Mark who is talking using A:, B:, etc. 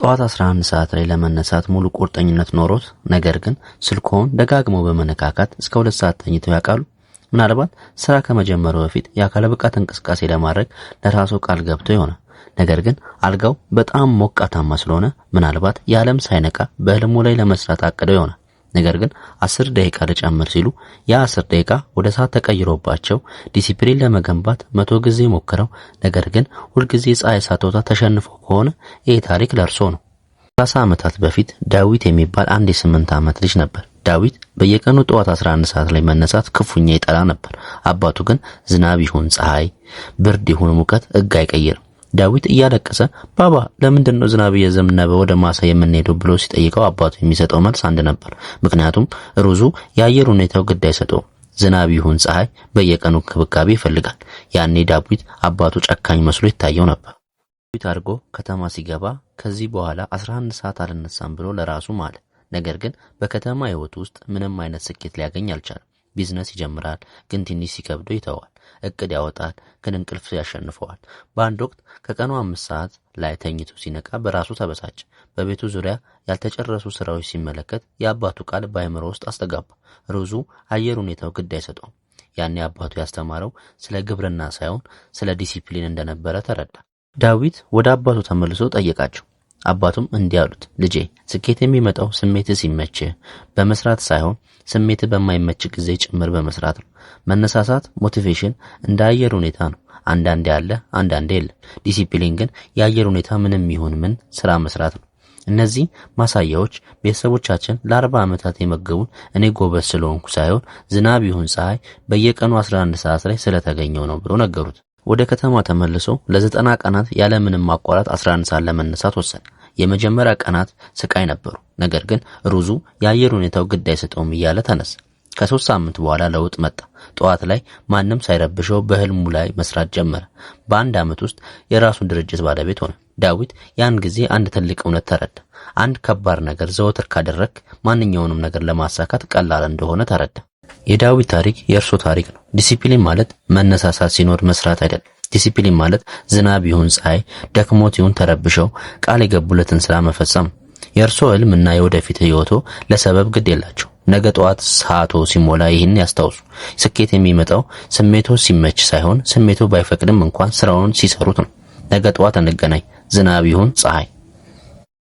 A: ጠዋት 11 ሰዓት ላይ ለመነሳት ሙሉ ቁርጠኝነት ኖሮት ነገር ግን ስልክዎን ደጋግመው በመነካካት እስከ 2 ሰዓት ተኝተው ያውቃሉ? ምናልባት ስራ ከመጀመሩ በፊት የአካል ብቃት እንቅስቃሴ ለማድረግ ለራስዎ ቃል ገብተው ይሆናል። ነገር ግን አልጋው በጣም ሞቃታማ ስለሆነ ምናልባት የዓለም ሳይነቃ በህልሙ ላይ ለመስራት አቅደው ይሆናል። ነገር ግን 10 ደቂቃ ልጨምር ሲሉ ያ 10 ደቂቃ ወደ ሰዓት ተቀይሮባቸው ዲሲፕሊን ለመገንባት 100 ጊዜ ሞክረው ነገር ግን ሁል ጊዜ ፀሐይ ሳትወጣ ተሸንፈው ከሆነ ይሄ ታሪክ ለርሶ ነው። 30 ዓመታት በፊት ዳዊት የሚባል አንድ የ8 ዓመት ልጅ ነበር። ዳዊት በየቀኑ ጠዋት 11 ሰዓት ላይ መነሳት ክፉኛ ይጠላ ነበር። አባቱ ግን ዝናብ ይሁን ፀሐይ፣ ብርድ ይሁን ሙቀት ሕግ አይቀይርም። ዳዊት እያለቀሰ ባባ ለምንድነው ዝናብ እየዘነበ ወደ ማሳ የምንሄደው ብሎ ሲጠይቀው አባቱ የሚሰጠው መልስ አንድ ነበር። ምክንያቱም ሩዙ የአየር ሁኔታው ግድ አይሰጠውም። ዝናብ ይሁን ፀሐይ በየቀኑ ክብካቤ ይፈልጋል። ያኔ ዳዊት አባቱ ጨካኝ መስሎ ይታየው ነበር። ዳዊት አድጎ ከተማ ሲገባ ከዚህ በኋላ 11 ሰዓት አልነሳም ብሎ ለራሱ ማለ። ነገር ግን በከተማ ህይወት ውስጥ ምንም አይነት ስኬት ሊያገኝ አልቻለም። ቢዝነስ ይጀምራል፣ ግን ትንሽ ሲከብደው ይተዋል። እቅድ ያወጣል፣ ግን እንቅልፍ ያሸንፈዋል። በአንድ ወቅት ከቀኑ 5 ሰዓት ላይ ተኝቶ ሲነቃ በራሱ ተበሳጨ። በቤቱ ዙሪያ ያልተጨረሱ ስራዎች ሲመለከት የአባቱ ቃል በአእምሮ ውስጥ አስተጋባ። ሩዙ አየር ሁኔታው ግድ አይሰጠውም። ያኔ አባቱ ያስተማረው ስለ ግብርና ሳይሆን ስለ ዲሲፕሊን እንደነበረ ተረዳ። ዳዊት ወደ አባቱ ተመልሶ ጠየቃቸው። አባቱም እንዲህ አሉት፣ ልጄ ስኬት የሚመጣው ስሜትህ ሲመችህ በመስራት ሳይሆን ስሜትህ በማይመች ጊዜ ጭምር በመስራት ነው። መነሳሳት ሞቲቬሽን እንደ አየር ሁኔታ ነው። አንዳንዴ አለ፣ አንዳንዴ የለም። ዲሲፕሊን ግን የአየር ሁኔታ ምንም ይሁን ምን ስራ መስራት ነው። እነዚህ ማሳያዎች ቤተሰቦቻችን ለ40 ዓመታት የመገቡን እኔ ጎበዝ ስለሆንኩ ሳይሆን ዝናብ ይሁን ፀሐይ በየቀኑ 11 ሰዓት ላይ ስለተገኘው ነው ብሎ ነገሩት። ወደ ከተማ ተመልሶ ለ90 ቀናት ያለምንም ማቋረጥ 11 ሰዓት ለመነሳት ወሰነ። የመጀመሪያ ቀናት ስቃይ ነበሩ። ነገር ግን ሩዙ የአየር ሁኔታው ግድ አይሰጠውም እያለ ተነሳ። ከ3 ሳምንት በኋላ ለውጥ መጣ። ጠዋት ላይ ማንም ሳይረብሸው በህልሙ ላይ መስራት ጀመረ። በአንድ ዓመት ውስጥ የራሱን ድርጅት ባለቤት ሆነ። ዳዊት ያን ጊዜ አንድ ትልቅ እውነት ተረዳ። አንድ ከባድ ነገር ዘወትር ካደረክ ማንኛውንም ነገር ለማሳካት ቀላል እንደሆነ ተረዳ። የዳዊት ታሪክ የእርሶ ታሪክ ነው። ዲሲፕሊን ማለት መነሳሳት ሲኖር መስራት አይደለም። ዲሲፕሊን ማለት ዝናብ ይሁን ፀሐይ፣ ደክሞት ይሁን ተረብሸው ቃል የገቡለትን ስራ መፈጸም። የእርሶ ህልም እና የወደፊት ህይወቶ ለሰበብ ግድ የላቸው። ነገ ጠዋት ሰዓቶ ሲሞላ ይህን ያስታውሱ። ስኬት የሚመጣው ስሜቶ ሲመች ሳይሆን ስሜቶ ባይፈቅድም እንኳን ስራውን ሲሰሩት ነው። ነገ ጠዋት እንገናኝ። ዝናብ ይሁን ፀሐይ